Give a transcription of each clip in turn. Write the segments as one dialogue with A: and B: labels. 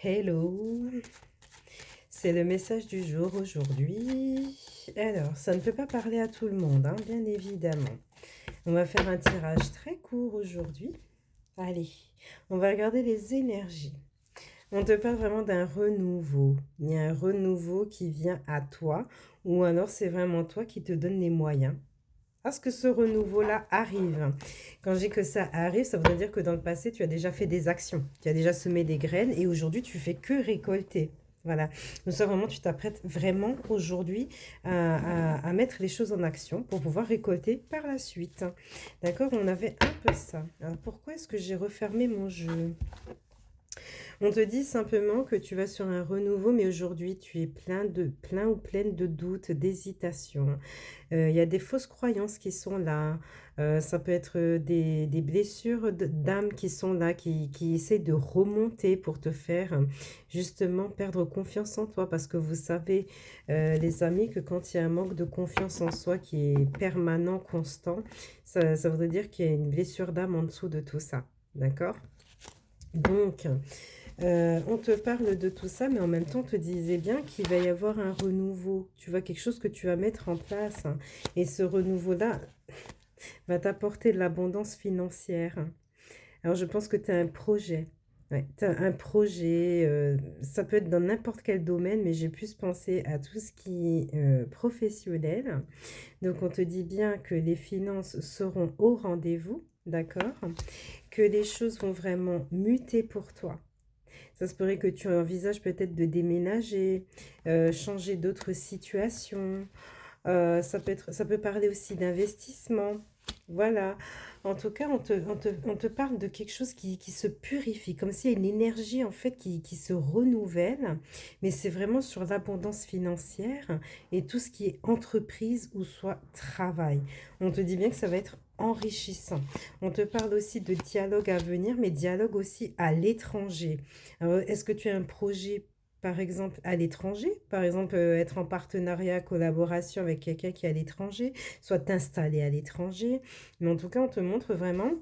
A: Hello, c'est le message du jour aujourd'hui. Alors, ça ne peut pas parler à tout le monde, hein, bien évidemment. On va faire un tirage très court aujourd'hui. Allez, on va regarder les énergies. On te parle vraiment d'un renouveau. Il y a un renouveau qui vient à toi, ou alors c'est vraiment toi qui te donne les moyens. Parce que ce renouveau-là arrive. Quand je dis que ça arrive, ça veut dire que dans le passé, tu as déjà fait des actions. Tu as déjà semé des graines et aujourd'hui, tu fais que récolter. Voilà. Donc ça, vraiment, tu t'apprêtes vraiment aujourd'hui à mettre les choses en action pour pouvoir récolter par la suite. D'accord? On avait un peu ça. Alors, pourquoi est-ce que j'ai refermé mon jeu? On te dit simplement que tu vas sur un renouveau, mais aujourd'hui, tu es plein ou pleine de doutes, d'hésitations. Il y a des fausses croyances qui sont là. Ça peut être des blessures d'âme qui sont là, qui essaient de remonter pour te faire justement perdre confiance en toi. Parce que vous savez, les amis, que quand il y a un manque de confiance en soi qui est permanent, constant, ça voudrait dire qu'il y a une blessure d'âme en dessous de tout ça. D'accord? Donc, on te parle de tout ça, mais en même temps, on te disait bien qu'il va y avoir un renouveau. Tu vois, quelque chose que tu vas mettre en place, hein. Et ce renouveau-là va t'apporter de l'abondance financière. Alors, je pense que tu as un projet. Ouais, tu as un projet, ça peut être dans n'importe quel domaine, mais j'ai plus pensé à tout ce qui est professionnel. Donc, on te dit bien que les finances seront au rendez-vous, d'accord? Que les choses vont vraiment muter pour toi. Ça se pourrait que tu envisages peut-être de déménager, changer d'autres situations. Ça peut parler aussi d'investissement. Voilà. En tout cas, on te parle de quelque chose qui se purifie, comme s'il y a une énergie en fait qui se renouvelle. Mais c'est vraiment sur l'abondance financière et tout ce qui est entreprise ou soit travail. On te dit bien que ça va être enrichissant. On te parle aussi de dialogue à venir, mais dialogue aussi à l'étranger. Est-ce que tu as un projet, par exemple, à l'étranger? Par exemple, être en partenariat, collaboration avec quelqu'un qui est à l'étranger, soit t'installer à l'étranger. Mais en tout cas, on te montre vraiment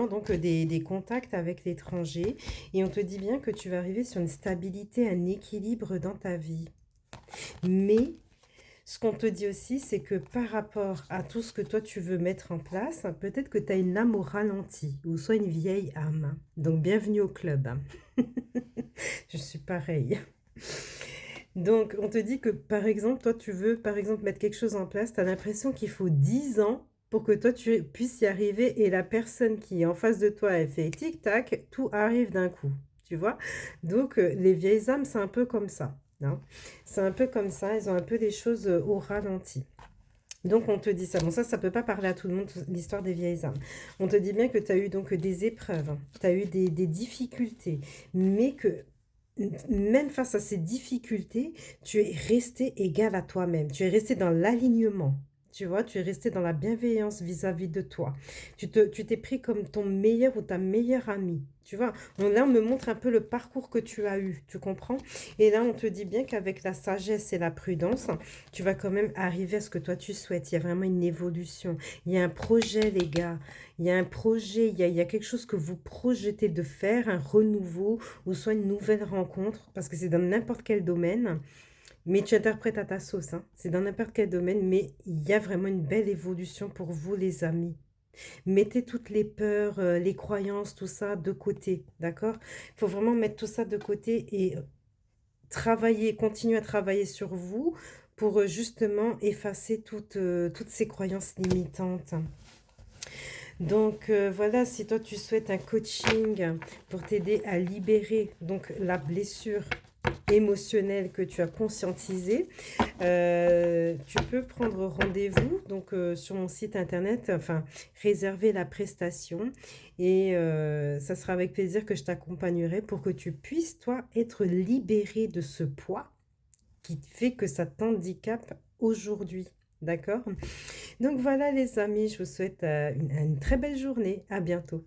A: donc des contacts avec l'étranger et on te dit bien que tu vas arriver sur une stabilité, un équilibre dans ta vie. Mais ce qu'on te dit aussi, c'est que par rapport à tout ce que toi tu veux mettre en place, peut-être que tu as une âme au ralenti ou soit une vieille âme. Donc bienvenue au club. Je suis pareille. Donc on te dit que par exemple, toi tu veux par exemple mettre quelque chose en place, tu as l'impression qu'il faut 10 ans pour que toi tu puisses y arriver et la personne qui est en face de toi, elle fait tic-tac, tout arrive d'un coup. Tu vois? Donc les vieilles âmes, c'est un peu comme ça, hein. C'est un peu comme ça, elles ont un peu des choses au ralenti. Donc on te dit ça. Bon, ça peut pas parler à tout le monde, l'histoire des vieilles âmes. On te dit bien que tu as eu donc des épreuves, hein. Tu as eu des difficultés, mais que même face à ces difficultés, tu es resté égal à toi-même. Tu es resté dans l'alignement. Tu vois, tu es resté dans la bienveillance vis-à-vis de toi. Tu t'es pris comme ton meilleur ou ta meilleure amie. Tu vois, là, on me montre un peu le parcours que tu as eu. Tu comprends? Et là, on te dit bien qu'avec la sagesse et la prudence, tu vas quand même arriver à ce que toi tu souhaites. Il y a vraiment une évolution. Il y a un projet, les gars. Il y a un projet. Il y a quelque chose que vous projetez de faire, un renouveau ou soit une nouvelle rencontre, parce que c'est dans n'importe quel domaine, mais tu interprètes à ta sauce, hein. C'est dans n'importe quel domaine, mais il y a vraiment une belle évolution pour vous, les amis. Mettez toutes les peurs, les croyances, tout ça de côté, d'accord? Il faut vraiment mettre tout ça de côté et travailler, continuer à travailler sur vous pour justement effacer toutes ces croyances limitantes. Donc voilà, si toi tu souhaites un coaching pour t'aider à libérer donc la blessure émotionnelle que tu as conscientisée, tu peux prendre rendez-vous donc sur mon site internet, enfin réserver la prestation et ça sera avec plaisir que je t'accompagnerai pour que tu puisses toi être libéré de ce poids qui fait que ça t'handicape aujourd'hui. D'accord? Donc voilà les amis, je vous souhaite une très belle journée. À bientôt.